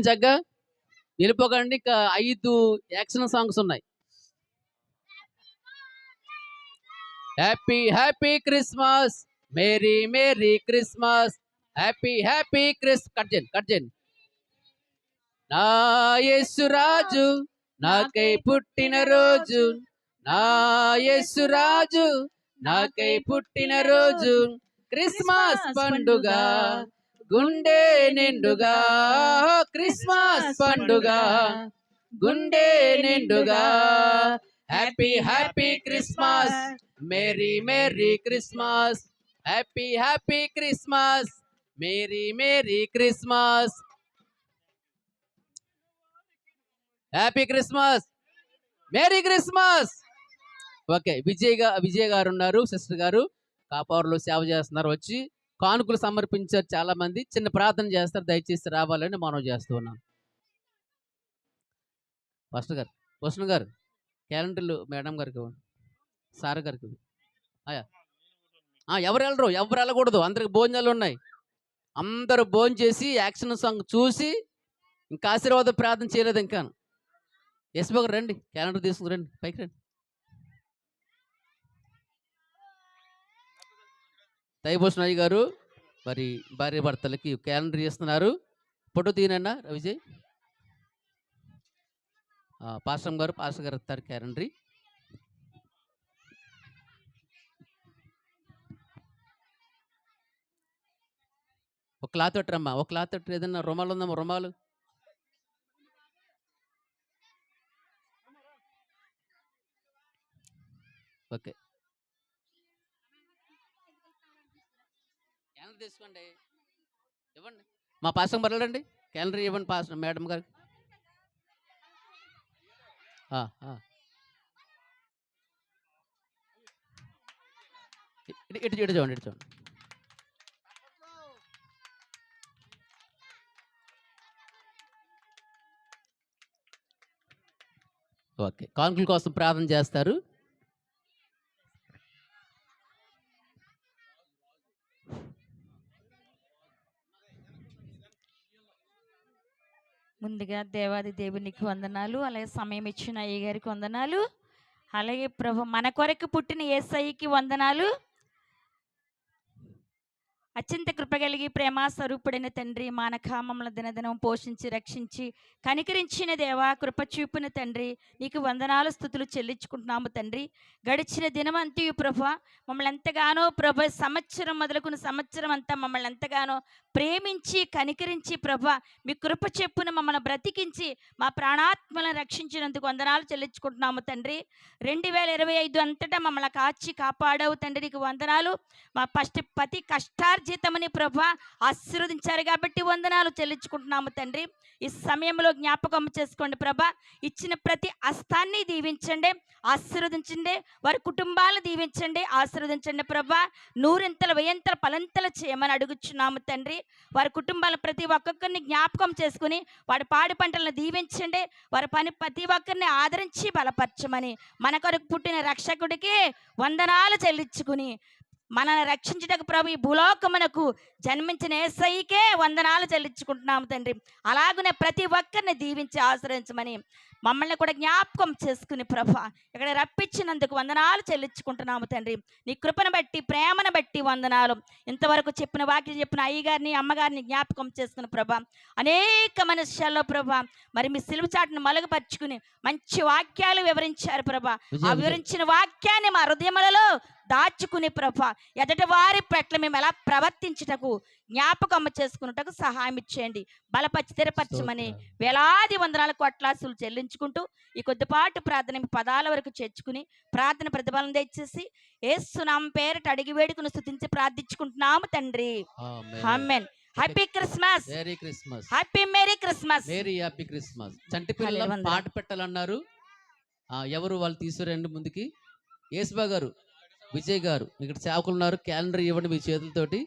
చక్కగా వెళ్ళిపోకండి. ఇంకా 5 యాక్షన్ సాంగ్స్ ఉన్నాయి. Happy happy Christmas, merry merry Christmas, happy happy cut చేయండి. నా యేసురాజు నాకై పుట్టిన రోజు, నా యేసురాజు నాకై పుట్టిన రోజు, క్రిస్మస్ పండుగ గుండె నిండుగా, క్రిస్మస్ పండుగ గుండె నిండుగా, happy happy Christmas, merry merry Christmas, happy happy Christmas, merry merry Christmas, happy Christmas, merry Christmas. Okay, Vijay garu ఉన్నారు, సిస్టర్ గారు కాపారులో సేవ చేస్తున్నారు. వచ్చి కానుకలు సమర్పించారు. చాలా మంది చిన్న ప్రార్థన చేస్తారు, దయచేసి రావాలని మనం చేస్తూ ఉన్నాం. వసంత్ గారు క్యాలెండర్లు మేడం గారికి, సార్ గారికి. ఎవరు వెళ్ళకూడదు, అందరికి భోజనాలు ఉన్నాయి. అందరూ భోజనం చేసి యాక్షన్ సాంగ్ చూసి ఇంకా ఆశీర్వాద ప్రార్థన చేయలేదు. ఇంకా ఎస్బీ గారు రండి, క్యాలెండర్ తీసుకుని రండి, పైకి రండి. తైభూషణ్ అయ్య గారు మరి భార్య భర్తలకి క్యాలెండర్ ఇస్తున్నారు. ఫోటో తీయనన్నా విజయ్. పాస్టర్ గారు ఇస్తారు క్యాలెండర్. ఒక క్లాత్ పెట్టరమ్మా, ఒక క్లాత్ పెట్టరు. ఏదన్నా రుమాలు ఉందమ్మా, రుమాలు. ఓకే, క్యాలెండర్ తీసుకోండి, ఇవ్వండి. మా పాస్టర్ బరలండి, క్యాలెండర్ ఇవ్వండి పాస్టర్ మేడం గారికి. ఇటు చూడండి. ఓకే, కానుకల కోసం ప్రార్థన చేస్తారు. ముందుగా దేవాది దేవునికి వందనాలు, అలాగే సమయం ఇచ్చిన అయ్య గారికి వందనాలు, అలాగే ప్రభు మన కొరకు పుట్టిన యేసయ్యకి వందనాలు. అత్యంత కృపగలిగి ప్రేమ స్వరూపుడైన తండ్రి, మానక మమ్మల్ని దినదినం పోషించి రక్షించి కనికరించిన దేవా, కృప చూపిన తండ్రి, నీకు వందనాలు స్తుతులు చెల్లించుకుంటున్నాము తండ్రి. గడిచిన దినమంతయు ప్రభు మమ్మల్ని ఎంతగానో ప్రభు సంవత్సరం మొదలుకున్న సంవత్సరం అంతా మమ్మల్ని ఎంతగానో ప్రేమించి కనికరించి ప్రభు మీ కృప చెప్పున మమ్మల్ని బ్రతికించి మా ప్రాణాత్మలను రక్షించినందుకు వందనాలు చెల్లించుకుంటున్నాము తండ్రి. 2025 అంతటా మమ్మల్ని కాచి కాపాడవు తండ్రి, నీకు వందనాలు. మా ప్రతి కష్టార్జితమని ప్రభా ఆశీర్వదించారు కాబట్టి వందనాలు చెల్లించుకుంటున్నాము తండ్రి. ఈ సమయంలో జ్ఞాపకం చేసుకోండి ప్రభా, ఇచ్చిన ప్రతి హస్తాన్ని దీవించండి, ఆశీర్వదించండి. వారి కుటుంబాలను దీవించండి, ఆశీర్వదించండి ప్రభా. 100 వెయ్యంతల పలంతలు చేయమని అడుగుచున్నాము తండ్రి. వారి కుటుంబాల ప్రతి ఒక్కొక్కరిని జ్ఞాపకం చేసుకుని వాడి పాడి పంటలను దీవించండి. వారి పని ప్రతి ఒక్కరిని ఆదరించి బలపరచమని మన కొరకు పుట్టిన రక్షకుడికి వందనాలు చెల్లించుకుని మనల్ని రక్షించటకు ప్రభు ఈ భూలోకమునకు జన్మించిన యేసయ్యకే వందనాలు చెల్లించుకుంటున్నాము తండ్రి. అలాగనే ప్రతి ఒక్కరిని దీవించి ఆశ్రయించమని మమ్మల్ని కూడా జ్ఞాపకం చేసుకుని ప్రభు ఇక్కడ రప్పించినందుకు వందనాలు చెల్లించుకుంటున్నాము తండ్రి. నీ కృపను బట్టి ప్రేమను బట్టి వందనాలు. ఇంతవరకు చెప్పిన వాక్యం చెప్పిన అయ్యగారిని అమ్మగారిని జ్ఞాపకం చేసుకుని ప్రభా, అనేక మనుష్యాల్లో ప్రభా మరి మీ సిలువ చాటును మలుగుపరుచుకుని మంచి వాక్యాలు వివరించారు ప్రభా. ఆ వివరించిన వాక్యాన్ని మా హృదయములలో దాచుకుని ప్రభా ఎదటి వారి పట్ల మేము ఎలా ప్రవర్తించుటకు జ్ఞాపకం చేసుకున్నటకు సహాయం ఇచ్చేయండి, బలపరిచి స్థిరపరచమని వేలాది వందనాల కోట్లాసులు చెల్లించుకుంటూ ఈ కొద్దిపాటు ప్రార్థన పదాల వరకు చేర్చుకుని ప్రార్థన ప్రతిఫలం తెచ్చేసి యేసునామం పేరిట అడిగి వేడుకుని స్తుతించి ప్రార్థించుకుంటున్నాము తండ్రి. Amen. Happy Christmas, merry Christmas, happy merry Christmas, merry happy Christmas. చంటి పిల్లల పాట పెట్టాలన్నారు. ఎవరు వాళ్ళు తీసుకురండి ముందుకి. యేసుబా గారు, విజయ్ గారు ఇక్కడ సేవకులు ఉన్నారు, క్యాలెండర్ ఇవ్వండి మీ చేతులతోటి.